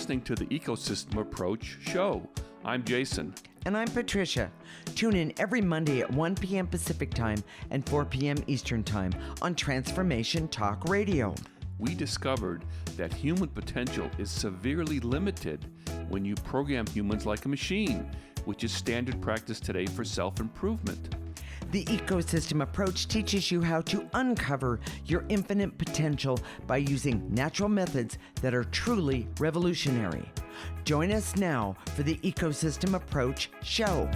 listening to the Ecosystem Approach show. I'm Jason. And I'm Patricia. Tune in every Monday at 1 p.m. Pacific Time and 4 p.m. Eastern Time on Transformation Talk Radio. We discovered that human potential is severely limited when you program humans like a machine, which is standard practice today for self-improvement. The Ecosystem Approach teaches you how to uncover your infinite potential by using natural methods that are truly revolutionary. Join us now for the Ecosystem Approach show.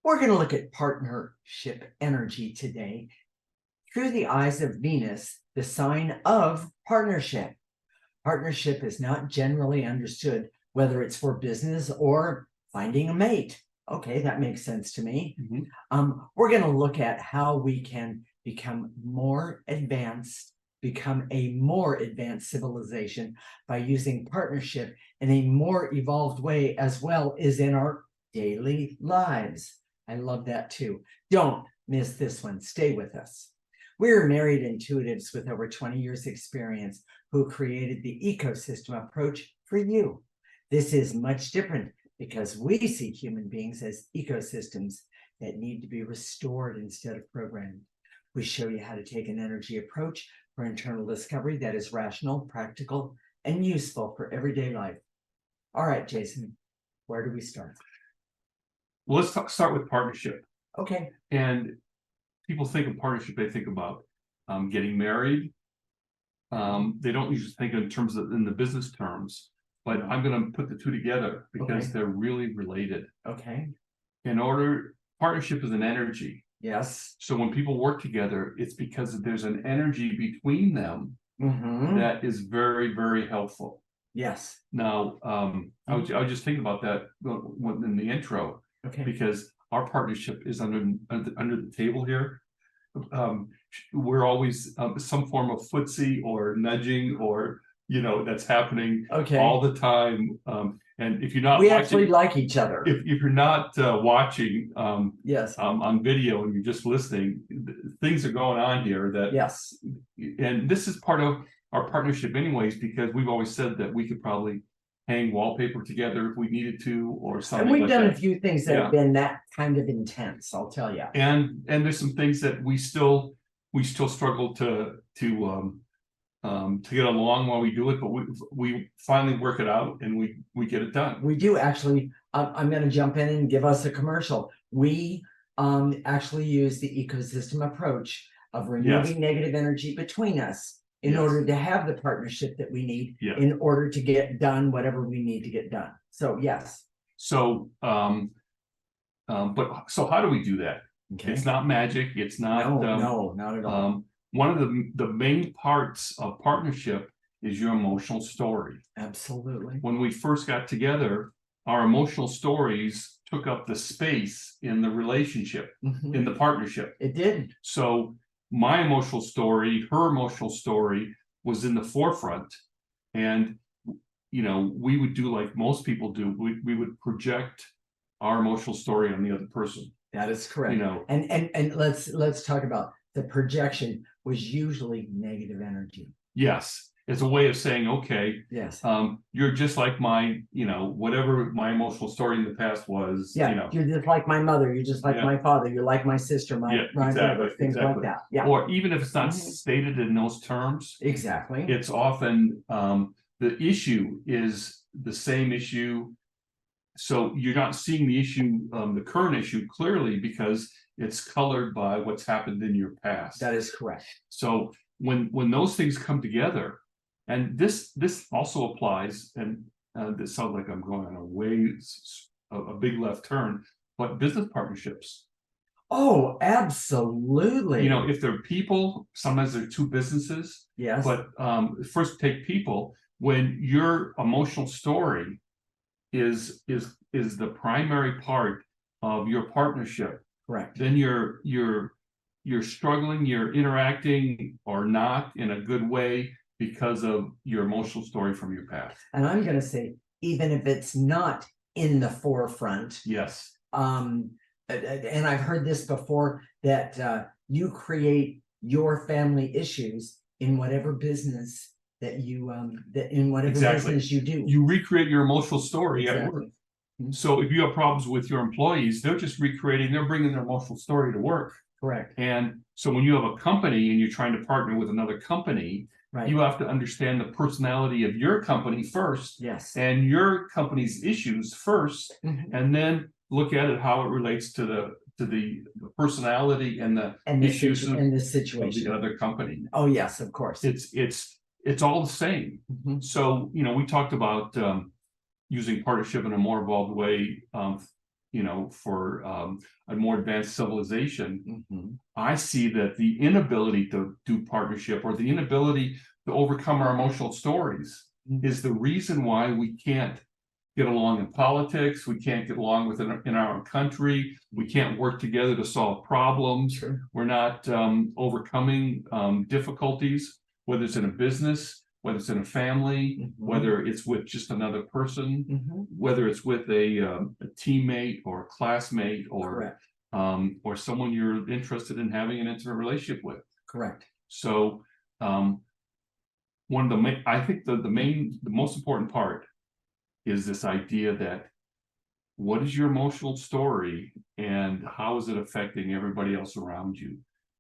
We're going to look at partnership energy today through the eyes of Venus, the sign of partnership. Partnership is not generally understood, whether it's for business or finding a mate. Okay, that makes sense to me. We're going to look at how we can become more advanced, become a more advanced civilization by using partnership in a more evolved way, as well as in our daily lives. I love that too. Don't miss this one. Stay with us. We're married intuitives with over 20 years experience who created the Ecosystem Approach for you. This is much different because we see human beings as ecosystems that need to be restored instead of programmed. We show you how to take an energy approach for internal discovery that is rational, practical, and useful for everyday life. All right, Jason, where do we start? Well, let's start with partnership. Okay. And people think of partnership, they think about getting married. They don't usually think in terms of in the business terms, but I'm going to put the two together because they're really related. Okay. Partnership is an energy. Yes. So when people work together, it's because there's an energy between them that is very, very helpful. Yes. Now, I was just thinking about that in the intro, because our partnership is under the table here. We're always some form of footsie or nudging or that's happening all the time. And if you're not we watching, actually like each other. If you're not watching yes on video and you're just listening, things are going on here that yes. And this is part of our partnership anyways, because we've always said that we could probably hang wallpaper together if we needed to, or something. And we've done that. A few things that have been that kind of intense, I'll tell you. And there's some things that we still struggle to get along while we do it, but we finally work it out and we get it done. We do actually. I'm going to jump in and give us a commercial. We actually use the ecosystem approach of removing negative energy between us in order to have the partnership that we need in order to get done whatever we need to get done. So yes. So so how do we do that? It's not magic. It's not no, not at all. One of the main parts of partnership is your emotional story. Absolutely. When we first got together, our emotional stories took up the space in the relationship, in the partnership. It did. So my emotional story, her emotional story was in the forefront. And, we would do like most people do. We would project our emotional story on the other person. That is correct. And let's talk about the projection was usually negative energy. Yes. It's a way of saying, okay, yes, you're just like my, whatever my emotional story in the past was. Yeah, you're just like my mother. You're just like my father. You're like my sister, my brother, things like that. Yeah. Or even if it's not stated in those terms. Exactly. It's often the issue is the same issue. So you're not seeing the issue, the current issue clearly because it's colored by what's happened in your past. That is correct. So when those things come together, and this also applies, and this sounds like I'm going on a big left turn, but business partnerships. Oh, absolutely. If they're people, sometimes they're two businesses. Yes. But first take people. When your emotional story is the primary part of your partnership, correct, then you're struggling, you're interacting or not in a good way because of your emotional story from your past. And I'm going to say, even if it's not in the forefront, yes, and I've heard this before, that you create your family issues in whatever business that you that in whatever Exactly. business you do. You recreate your emotional story at work. Exactly. So if you have problems with your employees, they're just recreating, they're bringing their emotional story to work. Correct. And so when you have a company and you're trying to partner with another company, Right. you have to understand the personality of your company first. Yes. And your company's issues first, and then look at it how it relates to the personality and the issues of and the the situation. other company. Oh, yes, of course. It's all the same. So, you know, we talked about using partnership in a more evolved way, you know, for a more advanced civilization. I see that the inability to do partnership, or the inability to overcome our emotional stories, is the reason why we can't get along in politics. We can't get along in our own country. We can't work together to solve problems. Sure. We're not overcoming difficulties, whether it's in a business, whether it's in a family, whether it's with just another person, whether it's with a teammate or a classmate, or someone you're interested in having an intimate relationship with. Correct. So one of the I think the most important part is this idea that what is your emotional story and how is it affecting everybody else around you?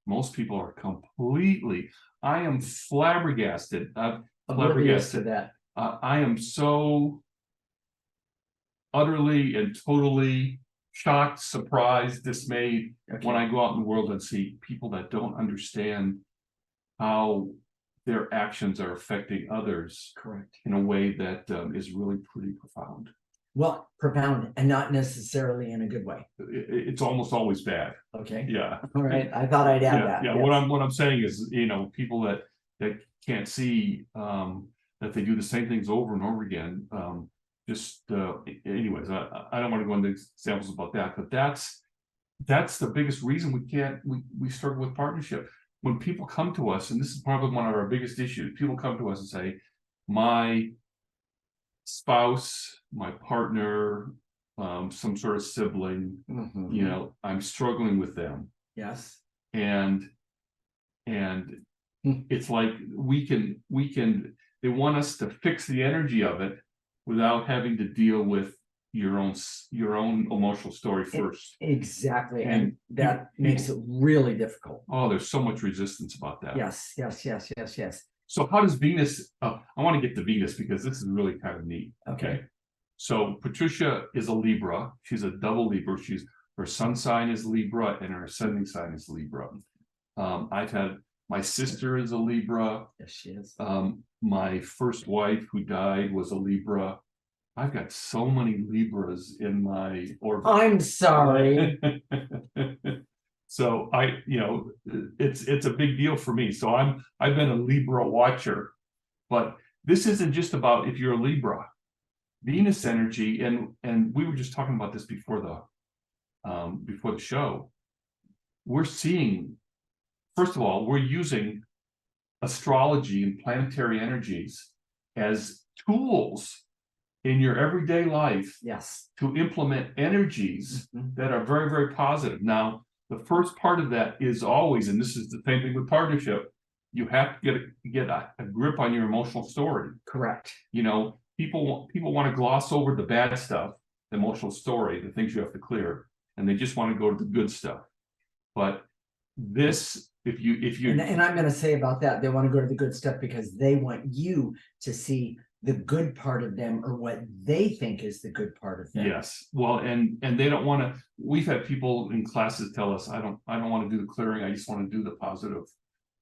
Most people are completely, I am flabbergasted. Oblivious to that. I am so utterly and totally shocked, surprised, dismayed when I go out in the world and see people that don't understand how their actions are affecting others. Correct. In a way that is really pretty profound. Well, profound, and not necessarily in a good way. It's almost always bad. Okay. Yeah. All right. I thought I'd add that. Yeah. Yes. What I'm saying is, you know, people that can't see that they do the same things over and over again. Anyways, I don't want to go into examples about that, but that's the biggest reason we struggle with partnership. When people come to us, and this is probably one of our biggest issues, people come to us and say, my spouse, my partner, some sort of sibling, you know, I'm struggling with them. Yes. And it's like they want us to fix the energy of it without having to deal with your own emotional story first. Exactly. And that makes it really difficult. Oh, there's so much resistance about that. Yes. So how does Venus, I want to get to Venus because this is really kind of neat. Okay. So Patricia is a Libra. She's a double Libra. Her sun sign is Libra and her ascending sign is Libra. My sister is a Libra. Yes, she is. My first wife who died was a Libra. I've got so many Libras in my orbit. I'm sorry. So it's a big deal for me. So I've been a Libra watcher, but this isn't just about if you're a Libra. Venus energy, and we were just talking about this before the show. We're seeing, first of all, we're using astrology and planetary energies as tools in your everyday life, yes, to implement energies that are very, very positive. Now, the first part of that is always, and this is the same thing with partnership, you have to get a grip on your emotional story. Correct. You know, people want to gloss over the bad stuff, the emotional story, the things you have to clear, and they just want to go to the good stuff. But this, if you and I'm going to say about that, they want to go to the good stuff because they want you to see the good part of them, or what they think is the good part of them. Yes. Well, and they don't want to, we've had people in classes tell us, I don't want to do the clearing, I just want to do the positive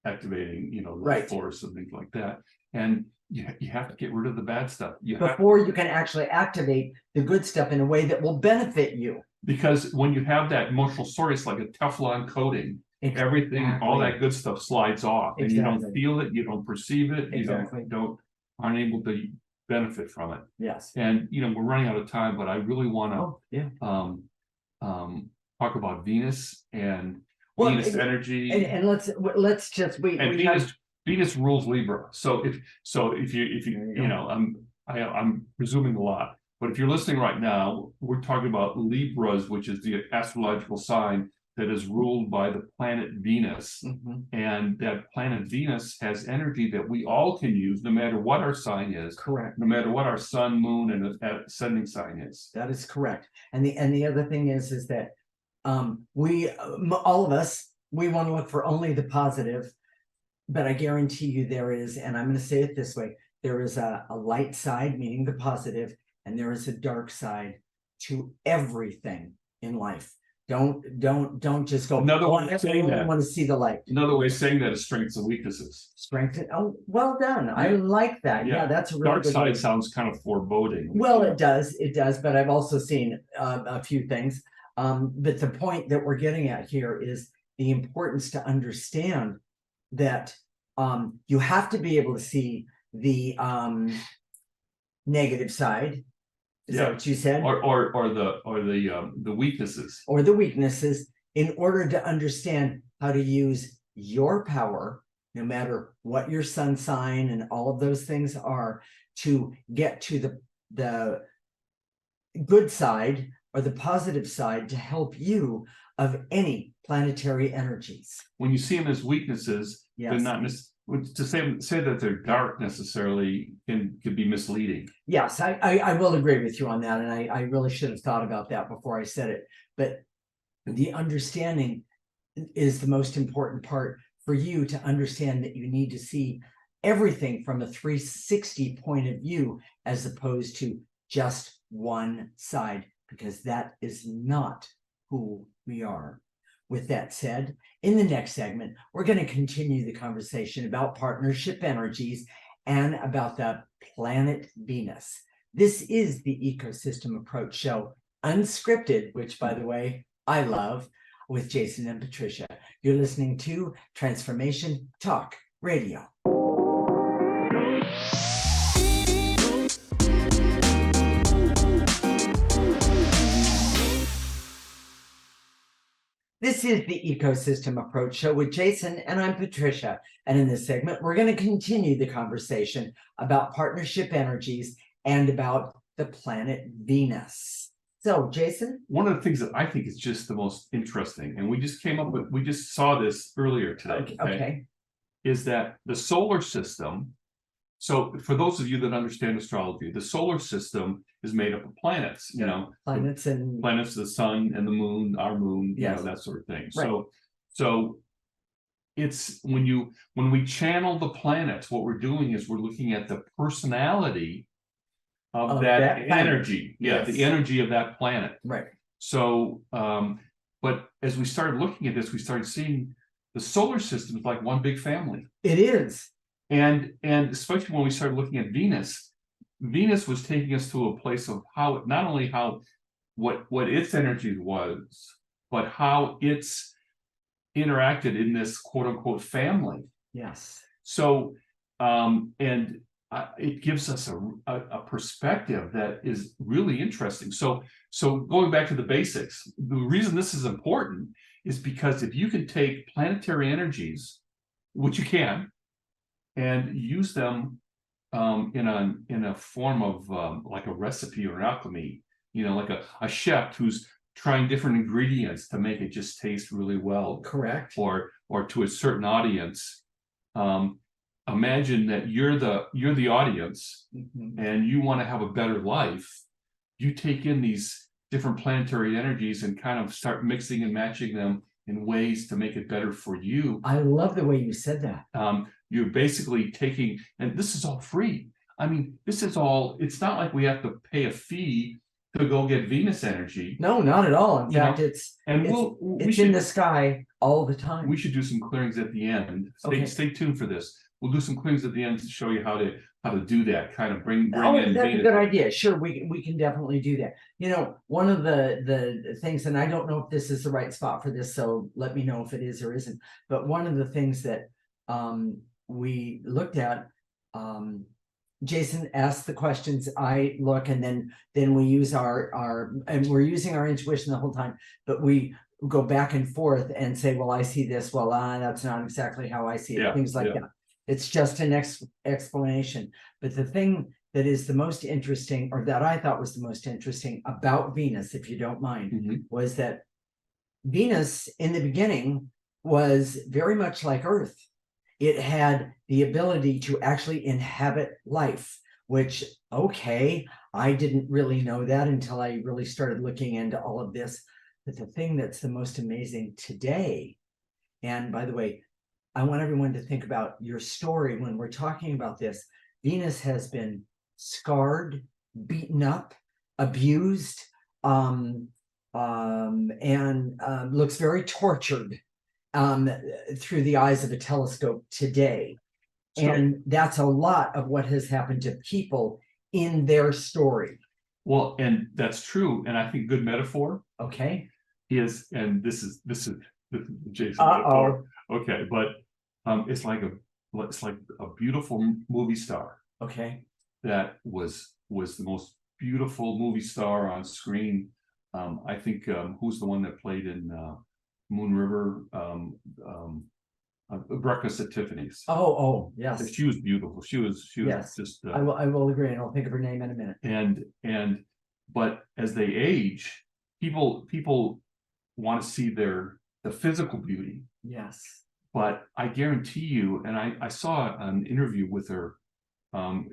activating, the force and things like that. And you have to get rid of the bad stuff. Before you can actually activate the good stuff in a way that will benefit you. Because when you have that emotional story, it's like a Teflon coating. Exactly. Everything, all that good stuff slides off, and you don't feel it, you don't perceive it, you aren't able to benefit from it. Yes. And we're running out of time, but I really want to talk about Venus and Venus energy. And let's just wait. And Venus rules Libra. So if you I'm presuming a lot, But if you're listening right now, we're talking about Libras, which is the astrological sign that is ruled by the planet Venus. And that planet Venus has energy that we all can use no matter what our sign is. Correct. No matter what our sun, moon, and ascending sign is. That is correct. And the other thing is that we all of us, we want to look for only the positive, but I guarantee you there is, and I'm going to say it this way, there is a light side, meaning the positive, and there is a dark side to everything in life. Don't just go. Another way of saying that. I want to see the light. Another way of saying that is strengths and weaknesses. Strength. Oh, well done. I like that. Yeah, that's a really dark good side word. sounds kind of foreboding. Well, it does. But I've also seen a few things. But the point that we're getting at here is the importance to understand that you have to be able to see the negative side. Is that what you said? Or the weaknesses. Or the weaknesses, in order to understand how to use your power, no matter what your sun sign and all of those things are, to get to the good side or the positive side to help you of any planetary energies. When you see them as weaknesses, they're Yes. not to say that they're dark necessarily could be misleading. Yes, I will agree with you on that. And I really should have thought about that before I said it. But the understanding is the most important part for you to understand that you need to see everything from a 360 point of view, as opposed to just one side, because that is not who we are. With that said, in the next segment, we're going to continue the conversation about partnership energies and about the planet Venus. This is the Ecosystem Approach Show, unscripted, which, by the way, I love, with Jason and Patricia. You're listening to Transformation Talk Radio. This is the Ecosystem Approach Show with Jason, and I'm Patricia. And in this segment, we're going to continue the conversation about partnership energies and about the planet Venus. So, Jason? One of the things that I think is just the most interesting, and we just saw this earlier today. Okay. Is that the solar system? So for those of you that understand astrology, the solar system is made up of planets, planets, the sun and the moon, our moon, that sort of thing. Right. So it's when we channel the planets, what we're doing is we're looking at the personality of that energy. Yes. The energy of that planet. Right. So, but as we started looking at this, we started seeing the solar system is like one big family. It is. And especially when we started looking at Venus was taking us to a place of how not only what its energy was, but how it's interacted in this quote unquote family. Yes. So it gives us a perspective that is really interesting. So going back to the basics, the reason this is important is because if you can take planetary energies, which you can, and use them in a form of like a recipe or an alchemy, like a chef who's trying different ingredients to make it just taste really well. Correct. Or to a certain audience. Imagine that you're the audience, and you want to have a better life. You take in these different planetary energies and kind of start mixing and matching them in ways to make it better for you. I love the way you said that. You're basically taking, and this is all free. I mean, it's not like we have to pay a fee to go get Venus energy. No, not at all. In fact, it's in the sky all the time. We should do some clearings at the end. Stay tuned for this. We'll do some clearings at the end to show you how to do that, kind of bring in that's Venus. a good idea. Sure, we can definitely do that. One of the things, and I don't know if this is the right spot for this, so let me know if it is or isn't. But one of the things that we looked at, Jason asked the questions, I look, and then we use our and we're using our intuition the whole time, but we go back and forth and say, well, I see this, well, that's not exactly how I see it, things like that. It's just an explanation. But the thing that is the most interesting, or that I thought was the most interesting about Venus, if you don't mind, was that Venus in the beginning was very much like Earth. It had the ability to actually inhabit life, which, okay, I didn't really know that until I really started looking into all of this. But the thing that's the most amazing today, and by the way, I want everyone to think about your story when we're talking about this. Venus has been scarred, beaten up, abused, and looks very tortured through the eyes of a telescope today. And that's a lot of what has happened to people in their story. Well, and that's true. And I think good metaphor. Okay. Is, and this is Jason. Uh-oh. Okay, but it's like a beautiful movie star. Okay. That was the most beautiful movie star on screen. I think who's the one that played in Moon River, Breakfast at Tiffany's. Oh, yes. She was beautiful. She was yes. just. I will agree, and I'll think of her name in a minute. But as they age, people want to see the physical beauty. Yes. But I guarantee you, and I saw an interview with her.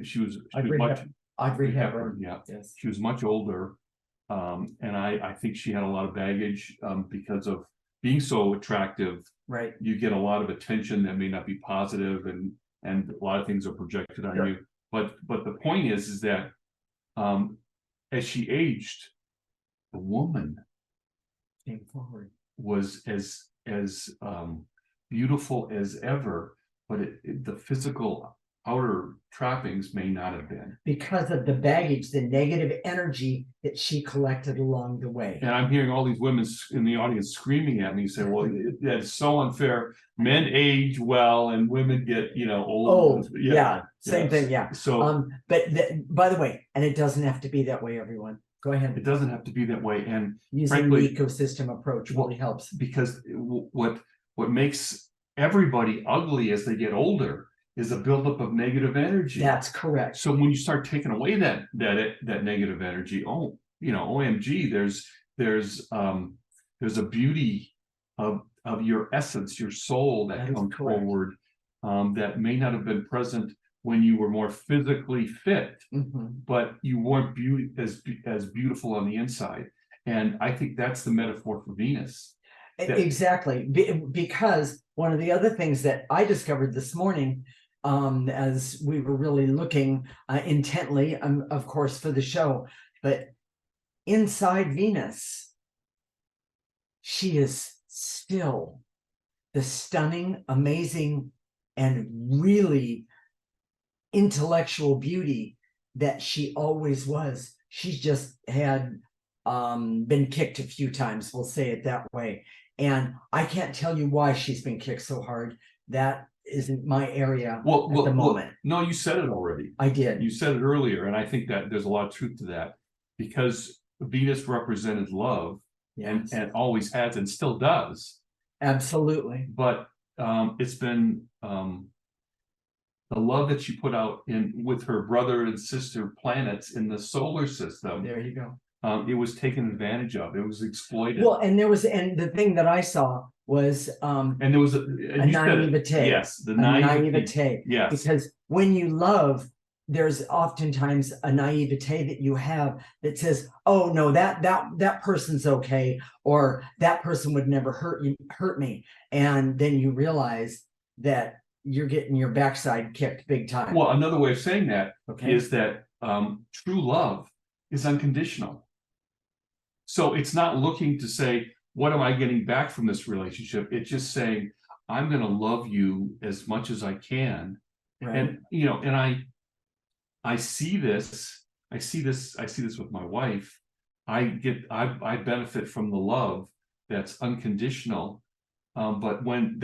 She was much Audrey Hepburn. Yeah. Yes. She was much older. And I think she had a lot of baggage because of being so attractive. Right. You get a lot of attention that may not be positive, and a lot of things are projected on you. But the point is that as she aged, the woman came forward, was as beautiful as ever, but the physical outer trappings may not have been, because of the baggage, the negative energy that she collected along the way. And I'm hearing all these women in the audience screaming at me, saying, well, that's so unfair. Men age well and women get, old. Oh, yeah. Same thing. Yeah. So, but by the way, and it doesn't have to be that way, everyone. Go ahead. It doesn't have to be that way. And using frankly, the ecosystem approach really helps, because what makes everybody ugly as they get older is a buildup of negative energy. That's correct. So when you start taking away that negative energy, OMG, there's a beauty of your essence, your soul that comes forward that may not have been present when you were more physically fit, but you weren't as beautiful on the inside. And I think that's the metaphor for Venus. Exactly, because one of the other things that I discovered this morning, as we were really looking intently, of course, for the show, but inside Venus, she is still the stunning, amazing, and really intellectual beauty that she always was. She's just had been kicked a few times, we'll say it that way. And I can't tell you why she's been kicked so hard. That isn't my area at the moment. No, you said it already. I did. You said it earlier, and I think that there's a lot of truth to that, because Venus represented love, and always has and still does. Absolutely. But it's been the love that she put out with her brother and sister planets in the solar system. There you go. It was taken advantage of. It was exploited. Well, and the thing that I saw was and there was a naivete. Yes, the naivete. Yes, because when you love, there's oftentimes a naivete that you have that says, "Oh no, that person's okay," or "That person would never hurt me," and then you realize that you're getting your backside kicked big time. Well, another way of saying that is that true love is unconditional. So it's not looking to say, what am I getting back from this relationship? It's just saying, I'm going to love you as much as I can. Right. And I see this with my wife. I benefit from the love that's unconditional. But when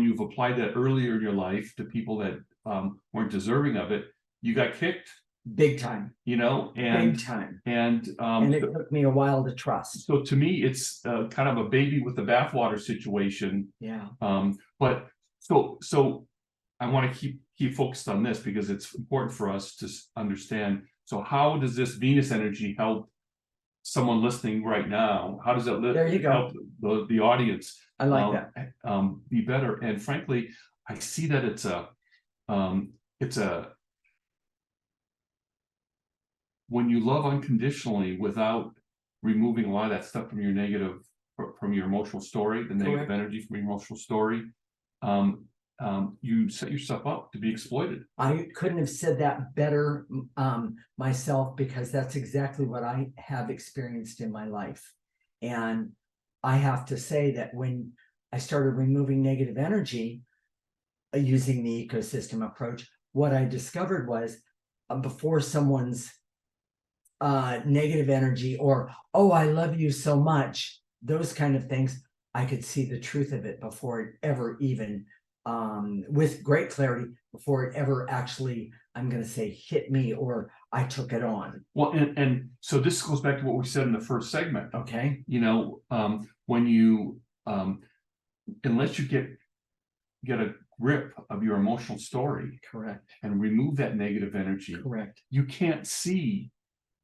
you've applied that earlier in your life to people that weren't deserving of it, you got kicked. Big time, big time. And it took me a while to trust. So to me, it's kind of a baby with the bathwater situation. Yeah. But so I want to he focused on this because it's important for us to understand. So how does this Venus energy help someone listening right now? How does it There you go. help the audience I like that. be better? And frankly, I see that it's a when you love unconditionally without removing a lot of that stuff from your negative, from your emotional story, the negative energy from your emotional story, you set yourself up to be exploited. I couldn't have said that better myself, because that's exactly what I have experienced in my life. And I have to say that when I started removing negative energy using the ecosystem approach, what I discovered was before someone's negative energy or, oh, I love you so much, those kind of things, I could see the truth of it before it ever even with great clarity, before it ever actually, I'm going to say, hit me or I took it on. Well, and so this goes back to what we said in the first segment. Okay. You know, when you unless you get a grip of your emotional story, correct, and remove that negative energy, correct, you can't see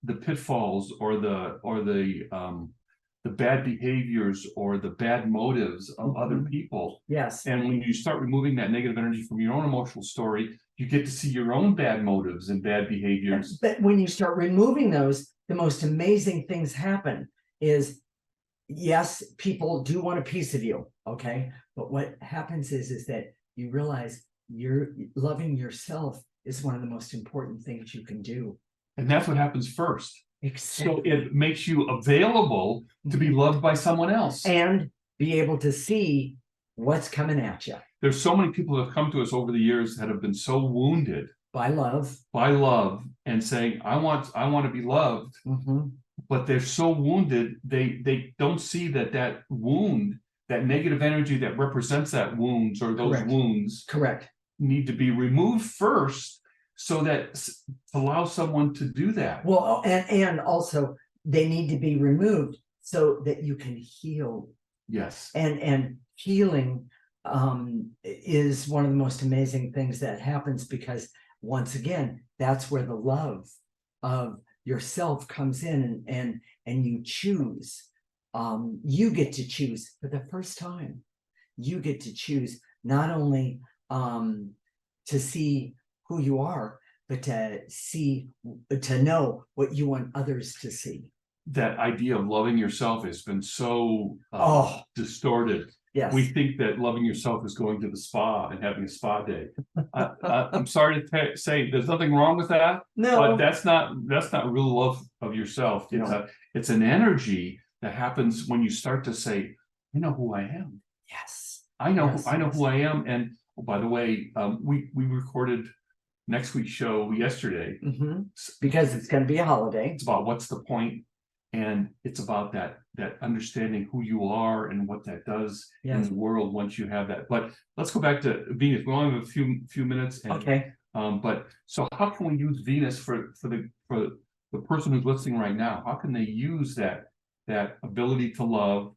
the pitfalls or the bad behaviors or the bad motives of other people. Yes. And when you start removing that negative energy from your own emotional story, you get to see your own bad motives and bad behaviors. But when you start removing those, the most amazing things happen. Is yes, people do want a piece of you, okay? But what happens is that you realize you're loving yourself is one of the most important things you can do. And that's what happens first. Exactly. So it makes you available to be loved by someone else. And be able to see what's coming at you. There's so many people that have come to us over the years that have been so wounded by love and saying, I want to be loved. But they're so wounded, they don't see that wound, that negative energy that represents that wounds or those wounds need to be removed first, so that to allow someone to do that. Well, and also they need to be removed so that you can heal. Yes. And healing is one of the most amazing things that happens, because once again, that's where the love of yourself comes in, and you choose. You get to choose for the first time. You get to choose not only to see who you are, but to know what you want others to see. That idea of loving yourself has been so distorted. Yes. We think that loving yourself is going to the spa and having a spa day. I'm sorry to say there's nothing wrong with that. No, but that's not real love of yourself. It's an energy that happens when you start to say, I know who I am. Yes. I know who I am. And by the way, we recorded next week's show yesterday, because it's going to be a holiday. It's about what's the point, and it's about that understanding who you are and what that does in the world once you have that. But let's go back to Venus. We only have a few minutes. And, but so how can we use Venus for the person who's listening right now? How can they use that ability to love?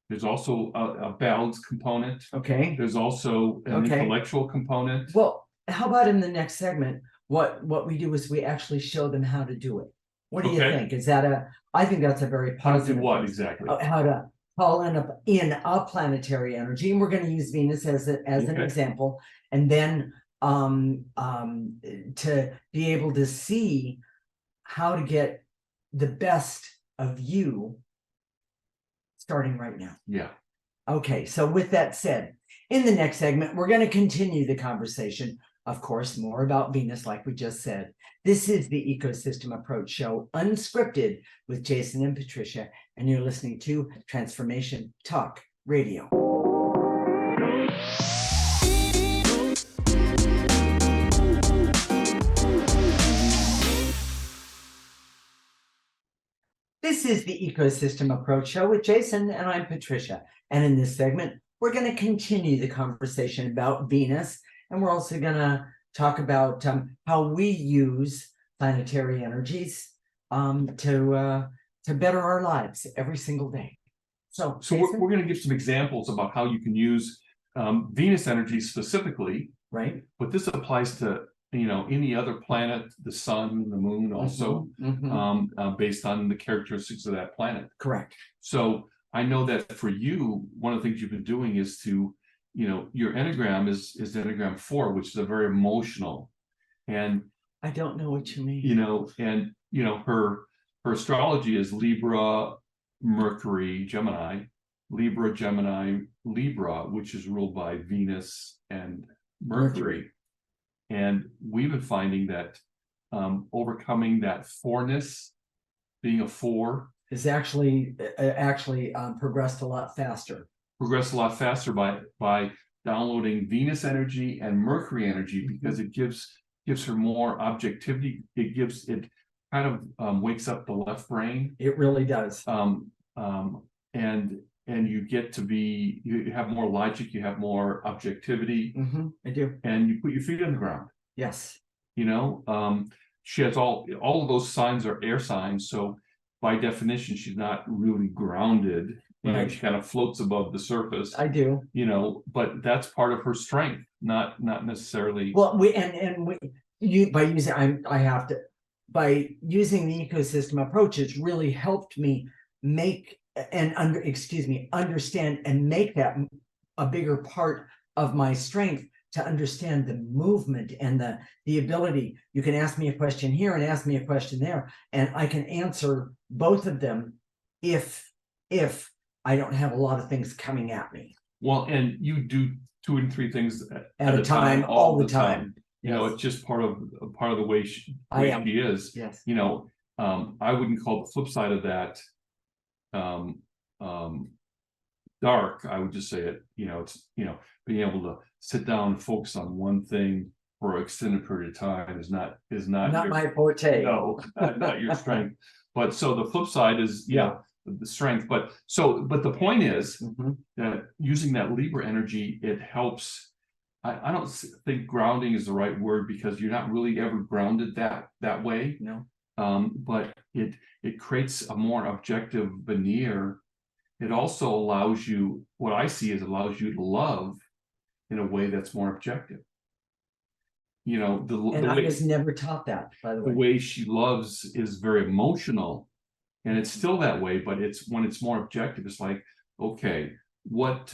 There's also a balance component. There's also an intellectual component. Well, how about in the next segment, what we do is we actually show them how to do it. What do you think? Is that I think that's a very positive. How to do what exactly? How to call in a planetary energy, and we're going to use Venus as an example, and then to be able to see how to get the best of you starting right now. Yeah. Okay, so with that said, in the next segment, we're going to continue the conversation, of course, more about Venus, like we just said. This is the Ecosystem Approach Show, unscripted, with Jason and Patricia, and you're listening to Transformation Talk Radio. This is the Ecosystem Approach Show with Jason, and I'm Patricia. And in this segment, we're going to continue the conversation about Venus, and we're also going to talk about how we use planetary energies to better our lives every single day. So we're going to give some examples about how you can use Venus energy specifically Right. but this applies to, any other planet, the sun, the moon also, based on the characteristics of that planet. Correct. So I know that for you, one of the things you've been doing is to, your Enneagram is Enneagram 4, which is a very emotional, and I don't know what you mean. her astrology is Libra, Mercury, Gemini, Libra, Gemini, Libra, which is ruled by Venus and Mercury. And we've been finding that overcoming that fourness, being a 4, is actually progressed a lot faster. Progress a lot faster by downloading Venus energy and Mercury energy, because it gives her more objectivity. It kind of wakes up the left brain. It really does. And you get to be, you have more logic, you have more objectivity, I do. and you put your feet on the ground. Yes. She has all of those signs are air signs, so by definition, she's not really grounded. Right. She kind of floats above the surface. I do. But that's part of her strength, not necessarily. Well, by using the ecosystem approach, it's really helped me understand and make that a bigger part of my strength, to understand the movement and the ability. You can ask me a question here and ask me a question there, and I can answer both of them if I don't have a lot of things coming at me. Well, and you do 2 and 3 things at a time, all the time. It's just part of the way she is. Yes. I wouldn't call the flip side of that dark. I would just say it, it's, being able to sit down and focus on one thing for an extended period of time is not my forte. No, not your strength. But so the flip side is, the strength. But the point is that using that Libra energy, it helps. I don't think grounding is the right word, because you're not really ever grounded that way. No. But it creates a more objective veneer. It also allows you, what I see is allows you to love in a way that's more objective. I was never taught that, by the way. The way she loves is very emotional, and it's still that way, but when it's more objective, it's like, okay, what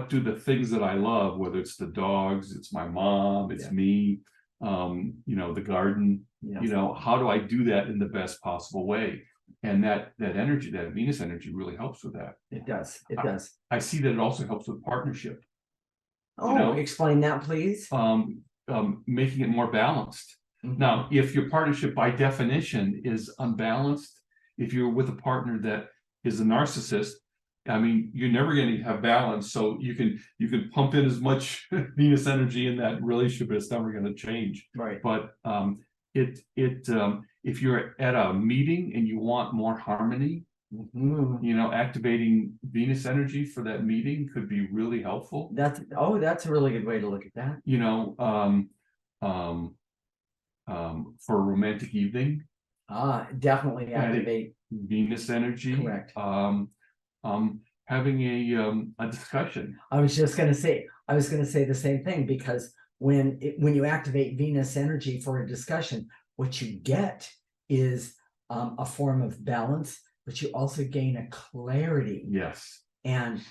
do the things that I love, whether it's the dogs, it's my mom, it's me, the garden, how do I do that in the best possible way? And that energy, that Venus energy, really helps with that. It does. It does. I see that it also helps with partnership. Explain that, please. Making it more balanced. Now, if your partnership by definition is unbalanced, if you're with a partner that is a narcissist, I mean, you're never going to have balance. So you can pump in as much Venus energy in that relationship, but it's never going to change. Right. But if you're at a meeting and you want more harmony, activating Venus energy for that meeting could be really helpful. That's a really good way to look at that. For a romantic evening. Definitely activate Venus energy. Correct. Having a discussion. I was going to say the same thing, because when you activate Venus energy for a discussion, what you get is a form of balance, but you also gain a clarity. Yes. And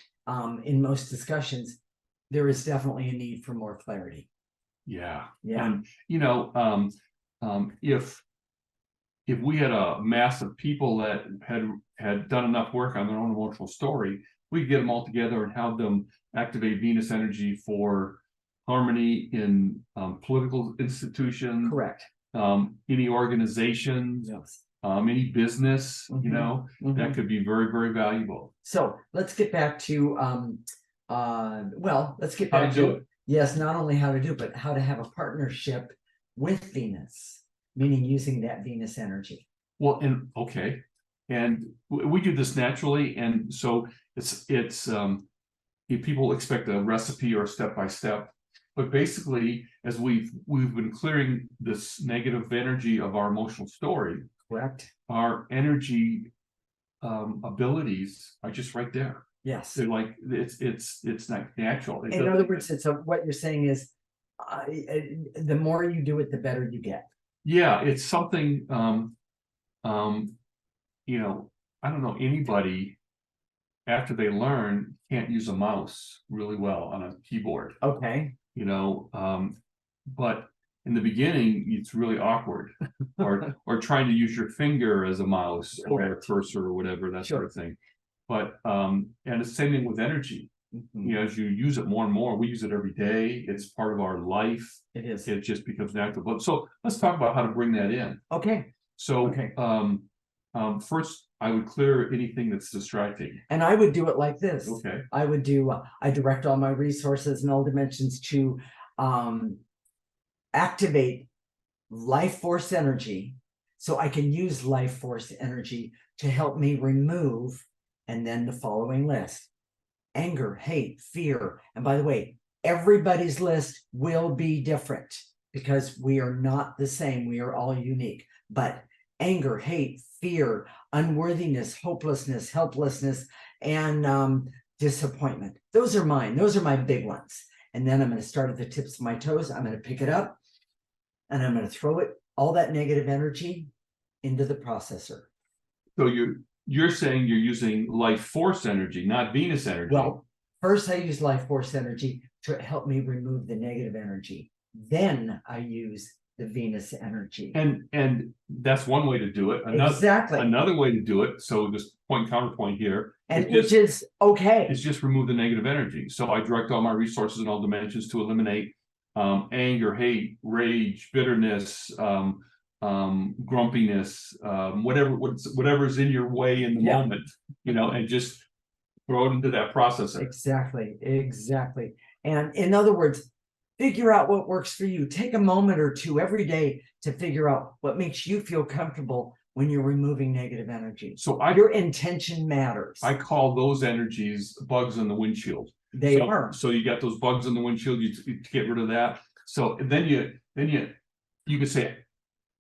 in most discussions, there is definitely a need for more clarity. Yeah. Yeah. And if we had a mass of people that had done enough work on their own emotional story, we could get them all together and have them activate Venus energy for harmony in political institutions. Correct. Any organizations. Yes. Any business, that could be very, very valuable. So let's get back to let's get How back to do it. Yes, not only how to do it, but how to have a partnership with Venus, meaning using that Venus energy. Well, and okay, and we do this naturally, and so it's if people expect a recipe or step by step, but basically, as we've been clearing this negative energy of our emotional story. Correct. Our energy abilities are just right there. Yes. They're like it's not natural. In other words, what you're saying is the more you do it, the better you get. Yeah, it's something, you know, I don't know anybody after they learn can't use a mouse really well on a keyboard, Okay. you know, but in the beginning, it's really awkward. Or trying to use your finger as a mouse or a cursor or whatever, that sort of thing. But, and the same thing with energy. You know, as you use it more and more, we use it every day. It's part of our life. It is. It just becomes natural. But so let's talk about how to bring that in. Okay. So, Okay. First, I would clear anything that's distracting. And I would do it like this. Okay. I would do, I direct all my resources and all dimensions to activate life force energy, so I can use life force energy to help me remove, and then the following list: anger, hate, fear. And by the way, everybody's list will be different because we are not the same. We are all unique. But anger, hate, fear, unworthiness, hopelessness, helplessness, and disappointment. Those are mine. Those are my big ones. And then I'm going to start at the tips of my toes. I'm going to pick it up and I'm going to throw it, all that negative energy, into the processor. So you're saying you're using life force energy, not Venus energy. Well, first I use life force energy to help me remove the negative energy. Then I use the Venus energy. And that's one way to do it. Exactly. Another way to do it, so just counterpoint here. And which is okay. It's just remove the negative energy. So I direct all my resources in all dimensions to eliminate anger, hate, rage, bitterness, grumpiness, whatever's in your way in the moment, you know, and just throw it into that processor. Exactly. And in other words, figure out what works for you. Take a moment or two every day to figure out what makes you feel comfortable when you're removing negative energy. So your intention matters. I call those energies bugs in the windshield. They are. So you got those bugs in the windshield, you get rid of that. So then you could say,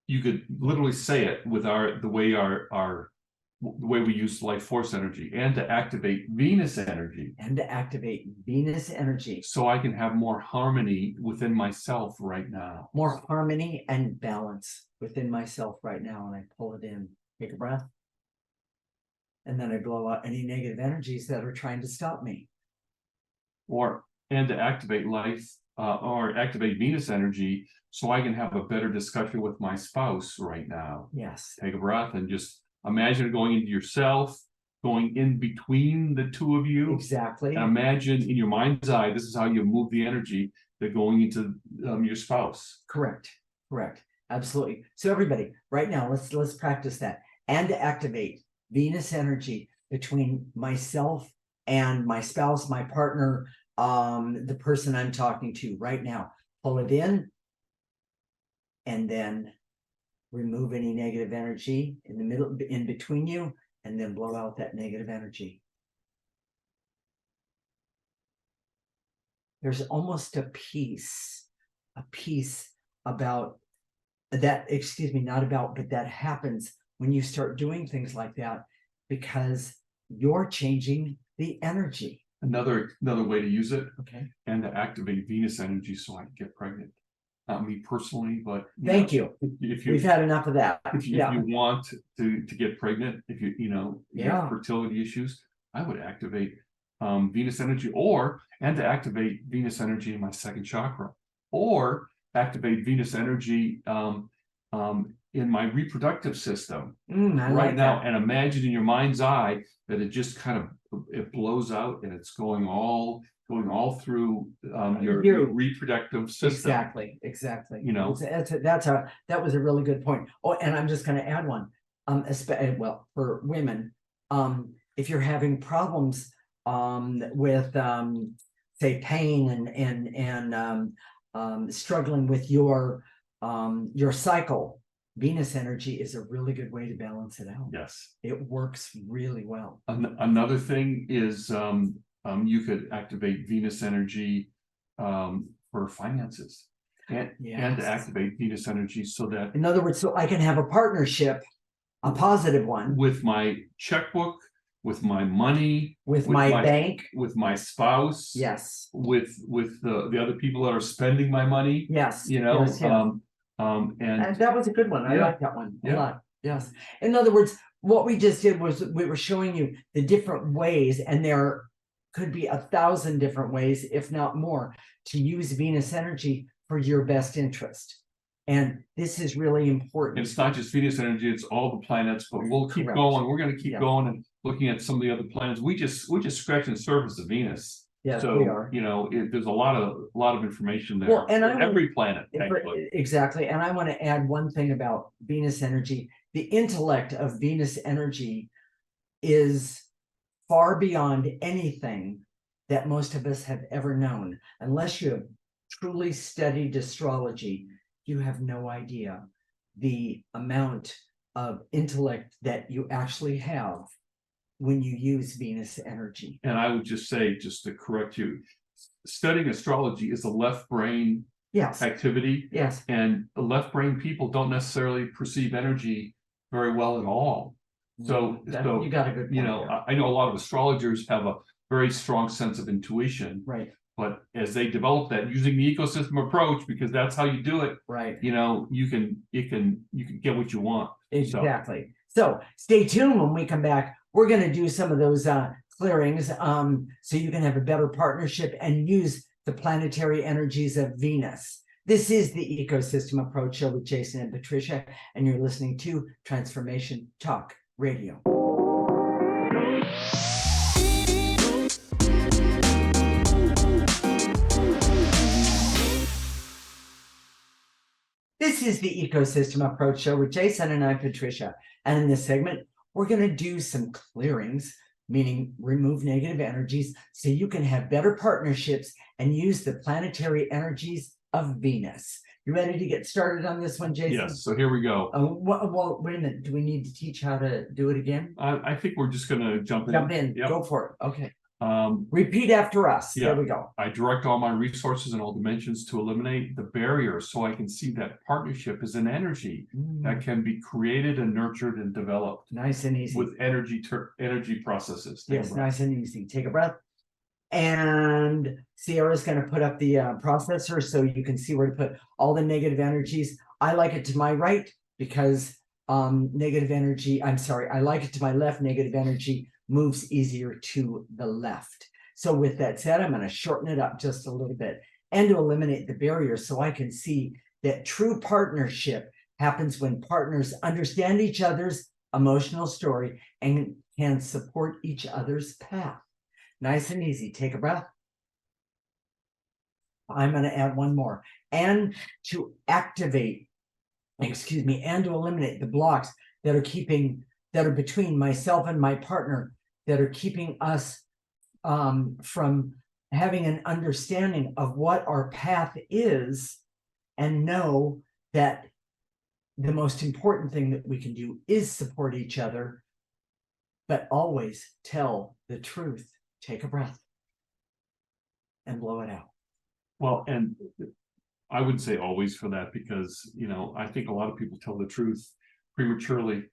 you could literally say it with the way we use life force energy, and to activate Venus energy. So I can have more harmony within myself right now. More harmony and balance within myself right now. And I pull it in, take a breath. And then I blow out any negative energies that are trying to stop me. And to activate or activate Venus energy, so I can have a better discussion with my spouse right now. Yes. Take a breath and just imagine going into yourself, going in between the two of you. Exactly. And imagine in your mind's eye, this is how you move the energy, that going into your spouse. Correct. Absolutely. So everybody, right now, let's practice that. And to activate Venus energy between myself and my spouse, my partner, the person I'm talking to right now. Pull it in, and then remove any negative energy in the middle, in between you, and then blow out that negative energy. There's almost a peace about that, not about, but that happens when you start doing things like that, because you're changing the energy. Another way to use it, okay, and to activate Venus energy so I can get pregnant. Not me personally, but thank you. If you, we've had enough of that. If you want to get pregnant, if you have fertility issues, I would activate Venus energy, and to activate Venus energy in my second chakra, or activate Venus energy in my reproductive system right now, and imagine in your mind's eye that it just kind of blows out, and it's going all through your reproductive system. Exactly. You know, that was a really good point. Oh, and I'm just going to add one. Well, for women, if you're having problems with say pain and struggling with your cycle, Venus energy is a really good way to balance it out. Yes, it works really well. Another thing is you could activate Venus energy for finances, and to activate Venus energy so that, in other words, so I can have a partnership, a positive one, with my checkbook, with my money, with my bank. with my spouse. Yes, With the other people that are spending my money, yes. you know, yes, yes. and And that was a good one. I Yeah. like that one a Yeah. lot. Yes. In other words, what we just did was we were showing you the different ways, and there could be 1,000 different ways, if not more, to use Venus energy for your best interest. And this is really important. it's not just Venus energy, it's all the planets, but we'll keep Correct. going. We're gonna keep Yeah. going and looking at some of the other planets. We're just scratching the surface of Venus. Yes, So, we are. you know, there's a lot of information there. Well, and for every planet, actually. Exactly. And I want to add one thing about Venus energy. The intellect of Venus energy is far beyond anything that most of us have ever known. Unless you have truly studied astrology, you have no idea the amount of intellect that you actually have when you use Venus energy. And I would just say, just to correct you, studying astrology is a left brain Yes, activity, yes, and the left brain people don't necessarily perceive energy very well at all. So, you got a good point. you know, there. I know a lot of astrologers have a very strong sense of intuition, Right, but as they develop that using the ecosystem approach, because that's how you do it, right. you know, you can get what you want. Exactly. So stay tuned when we come back. We're going to do some of those clearings so you can have a better partnership and use the planetary energies of Venus. This is the Ecosystem Approach Show with Jason and Patricia, and you're listening to Transformation Talk Radio. This is the Ecosystem Approach Show with Jason and I'm Patricia. And in this segment, we're going to do some clearings, meaning remove negative energies so you can have better partnerships and use the planetary energies of Venus. You ready to get started on this one, Jason? Yes, so here we go. Well, wait a minute. Do we need to teach how to do it again? I think we're just gonna jump in. Jump in. Yep. Go for it. Okay. Um, Repeat after us. Yeah. There we go. I direct all my resources in all dimensions to eliminate the barriers so I can see that partnership is an energy that can be created and nurtured and developed Nice and easy. with energy processes. Take a Yes, breath. nice and easy. Take a breath. And Sierra's going to put up the processor so you can see where to put all the negative energies. I like it to my right because negative energy, I'm sorry, I like it to my left. Negative energy moves easier to the left. So with that said, I'm going to shorten it up just a little bit and to eliminate the barriers so I can see that true partnership happens when partners understand each other's emotional story and can support each other's path. Nice and easy. Take a breath. I'm going to add one more. And to activate, excuse me, and to eliminate the blocks that are between myself and my partner that are keeping us from having an understanding of what our path is, and know that the most important thing that we can do is support each other, but always tell the truth. Take a breath and blow it out. Well, and I would say always for that, because, you know, I think a lot of people tell the truth prematurely.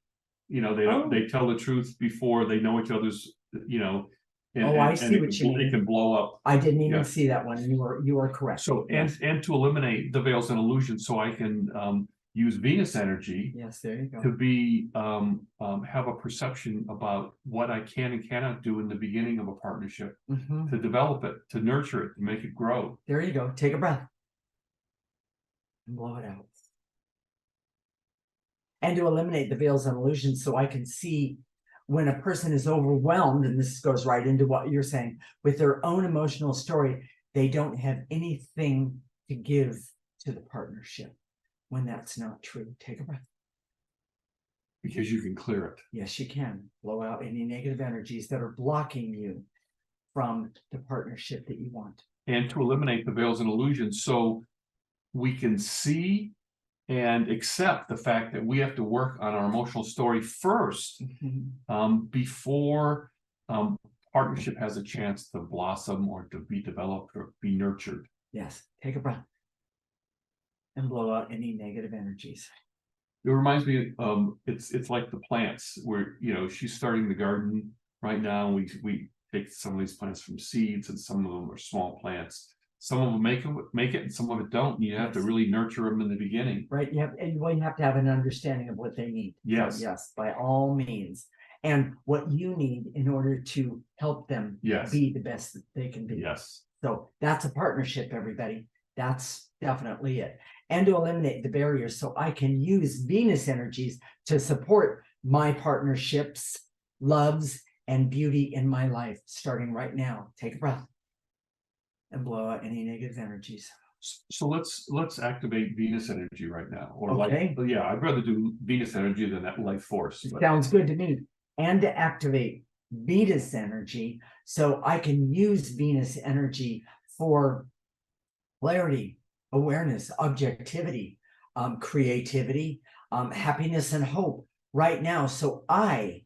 You know, they tell the truth before they know each other's, you know. I see what you mean. It can blow up. I didn't even see that one. You are correct. So, and to eliminate the veils and illusions so I can use Venus energy. Yes, there you go. To be have a perception about what I can and cannot do in the beginning of a partnership, to develop it, to nurture it, to make it grow. There you go. Take a breath and blow it out. And to eliminate the veils and illusions so I can see when a person is overwhelmed, and this goes right into what you're saying, with their own emotional story, they don't have anything to give to the partnership. When that's not true, take a breath. Because you can clear it. Yes, you can. Blow out any negative energies that are blocking you from the partnership that you want. And to eliminate the veils and illusions so we can see and accept the fact that we have to work on our emotional story first, before partnership has a chance to blossom or to be developed or be nurtured. Yes, take a breath and blow out any negative energies. It reminds me, it's like the plants where, you know, she's starting the garden right now, we take some of these plants from seeds, and some of them are small plants. Some of them make it, and some of it don't. You have to really nurture them in the beginning. Right, you have to have an understanding of what they need. Yes. So, yes, by all means, and what you need in order to help them Yes. be the best that they can be. Yes. So that's a partnership, everybody. That's definitely it. And to eliminate the barriers so I can use Venus energies to support my partnerships, loves, and beauty in my life, starting right now. Take a breath and blow out any negative energies. So let's activate Venus energy right now, or Okay. yeah, I'd rather do Venus energy than that life force. But Sounds good to me. And to activate Venus energy so I can use Venus energy for clarity, awareness, objectivity, creativity, happiness, and hope right now, so I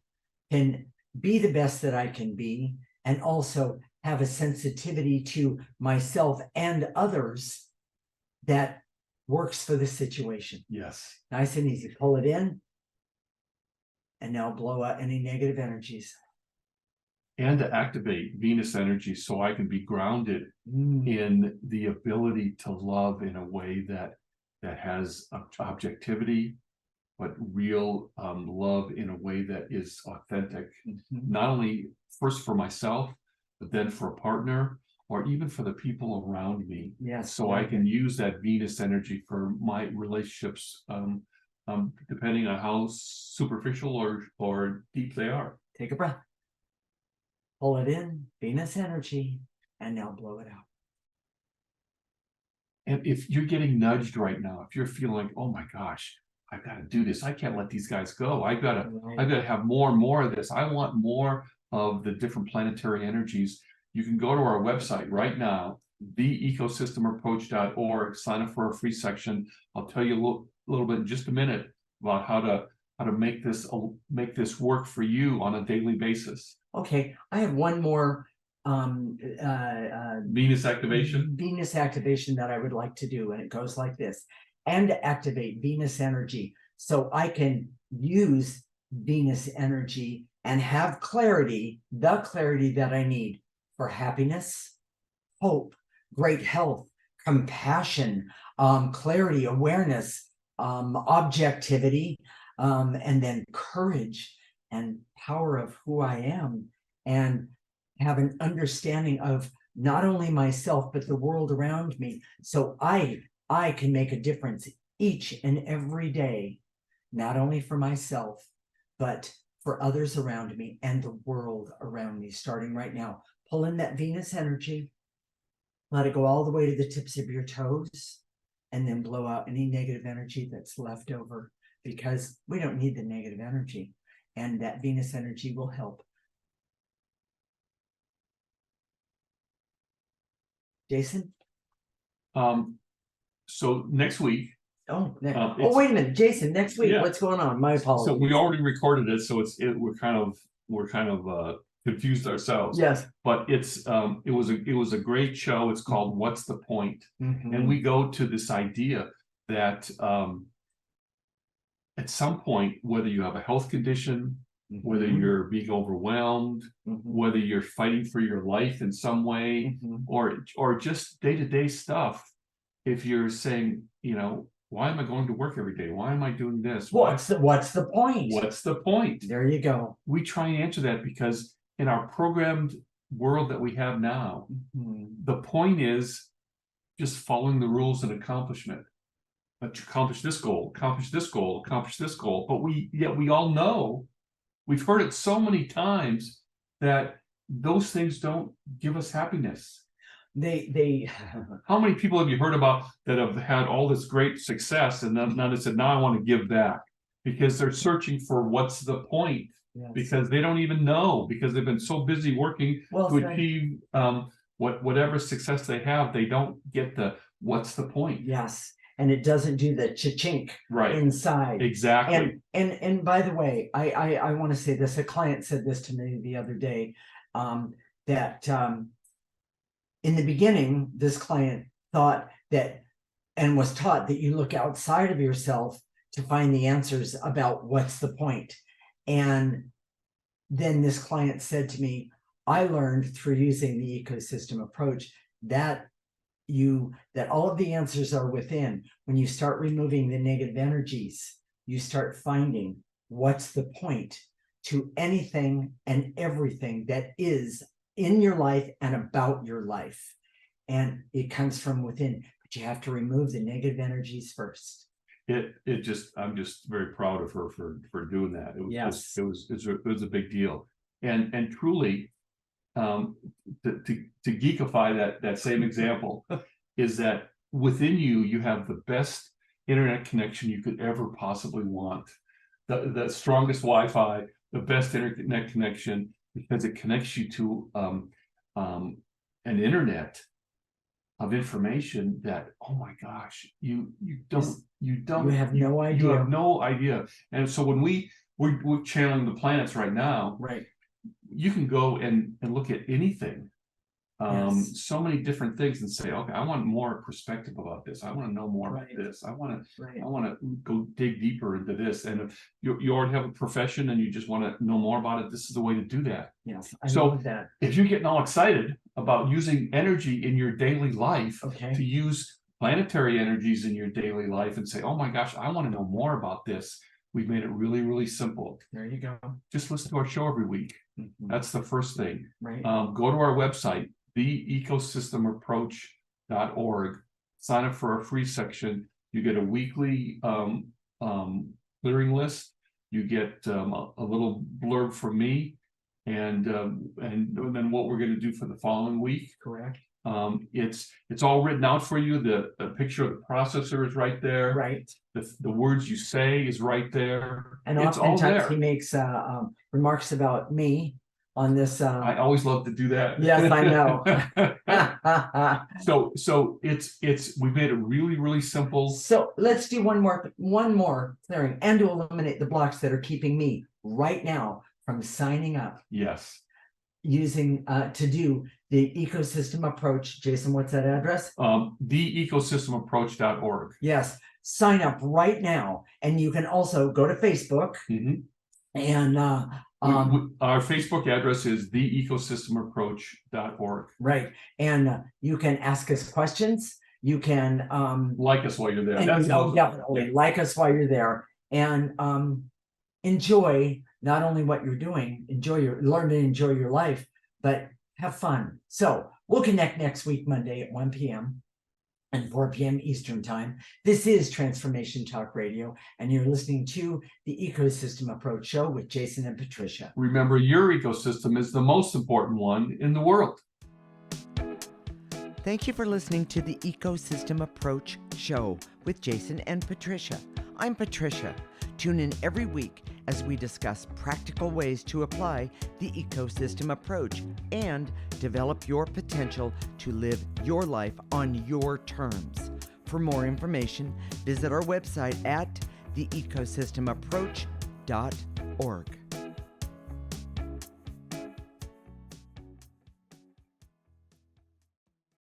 can be the best that I can be, and also have a sensitivity to myself and others that works for the situation. yes. Nice and easy. Pull it in. And now blow out any negative energies. And to activate Venus energy so I can be grounded Mm, in the ability to love in a way that has objectivity, but real love in a way that is authentic, mhm. not only first for myself, but then for a partner, or even for the people around me. Yes. So I can use that Venus energy for my relationships, depending on how superficial or deep they are. Take a breath. Pull it in, Venus energy, and now blow it out. And if you're getting nudged right now, if you're feeling like, oh my gosh, I've got to do this, I can't let these guys go. I've got to have more and more of this. I want more of the different planetary energies. You can go to our website right now, theecosystemapproach.org, sign up for a free section. I'll tell you a little bit in just a minute about how to make this work for you on a daily basis. Okay, I have one more Venus activation. Venus activation that I would like to do, and it goes like this. And to activate Venus energy so I can use Venus energy and have clarity, the clarity that I need for happiness, hope, great health, compassion, clarity, awareness, objectivity, and then courage and power of who I am, and have an understanding of not only myself, but the world around me. So I can make a difference each and every day, not only for myself, but for others around me and the world around me, starting right now. Pull in that Venus energy, let it go all the way to the tips of your toes, and then blow out any negative energy that's left over, because we don't need the negative energy, and that Venus energy will help. Jason? So next week. Oh, wait a minute, Jason, next week, Yeah. what's going on? My apologies. So we already recorded it, so we're kind of confused ourselves. Yes. But it was a great show. It's called What's the Point? Mhm. And we go to this idea that at some point, whether you have a health condition, whether Mhm. you're being overwhelmed, Mhm. whether you're fighting for your life in some way, Mhm. or just day-to-day stuff, if you're saying, why am I going to work every day? Why am I doing this? What's the point? What's the point? There you go. We try and answer that because in our programmed world that we have now, Mhm. the point is just following the rules and accomplishment. But you accomplish this goal, accomplish this goal, accomplish this goal. But we all know, we've heard it so many times, that those things don't give us happiness. They How many people have you heard about that have had all this great success, and then they said, now I want to give back, because they're searching for what's the point, Yes. because they don't even know, because they've been so busy working to achieve whatever success they have. They don't get the what's the point. Yes, and it doesn't do the cha-chink Right. inside. Exactly. And by the way, I want to say this. A client said this to me the other day, that in the beginning, this client thought that, and was taught that you look outside of yourself to find the answers about what's the point. And then this client said to me, I learned through using the ecosystem approach that all of the answers are within. When you start removing the negative energies, you start finding what's the point to anything and everything that is in your life and about your life. And it comes from within, but you have to remove the negative energies first. I'm just very proud of her for doing that. It was a big deal. And truly, to geekify that same example is that within you have the best internet connection you could ever possibly want, the strongest Wi-Fi, the best internet connection, because it connects you to an internet of information that, oh my gosh, you have no idea. You have no idea. And so when we're channeling the planets right now, right, you can go and look at anything, yes, so many different things, and say, okay, I want more perspective about this. I want to know more about this. I want to go dig deeper into this. And if you already have a profession and you just want to know more about it, this is the way to do that. Yes, I love that. If you're getting all excited about using energy in your daily life, to use planetary energies in your daily life and say, oh my gosh, I want to know more about this. We've made it really, really simple. There you go. Just listen to our show every week. That's the first thing. Right. Go to our website, theecosystemapproach.org. Sign up for our free section. You get a weekly clearing list. You get a little blurb from me, and then what we're going to do for the following week. Correct. It's all written out for you. The picture of the processor is right there. Right. The words you say is right there. And it's all oftentimes there. he makes remarks about me on this. I always love to do that. Yes, I know. So we've made it really, really simple. So let's do one more clearing, and to eliminate the blocks that are keeping me right now from signing up. Yes. Using to do the ecosystem approach. Jason, what's that address? Theecosystemapproach.org. Yes, sign up right now, and you can also go to Facebook. And our Facebook address is theecosystemapproach.org. Right, and you can ask us questions. You can like us while you're there. Definitely like us while you're there, and enjoy not only what you're doing, learn to enjoy your life, but have fun. So we'll connect next week, Monday at 1 p.m. and 4 p.m. Eastern time. This is Transformation Talk Radio, and you're listening to the Ecosystem Approach Show with Jason and Patricia. Remember, your ecosystem is the most important one in the world. Thank you for listening to the Ecosystem Approach Show with Jason and Patricia. I'm Patricia. Tune in every week as we discuss practical ways to apply the ecosystem approach and develop your potential to live your life on your terms. For more information, visit our website at theecosystemapproach.org.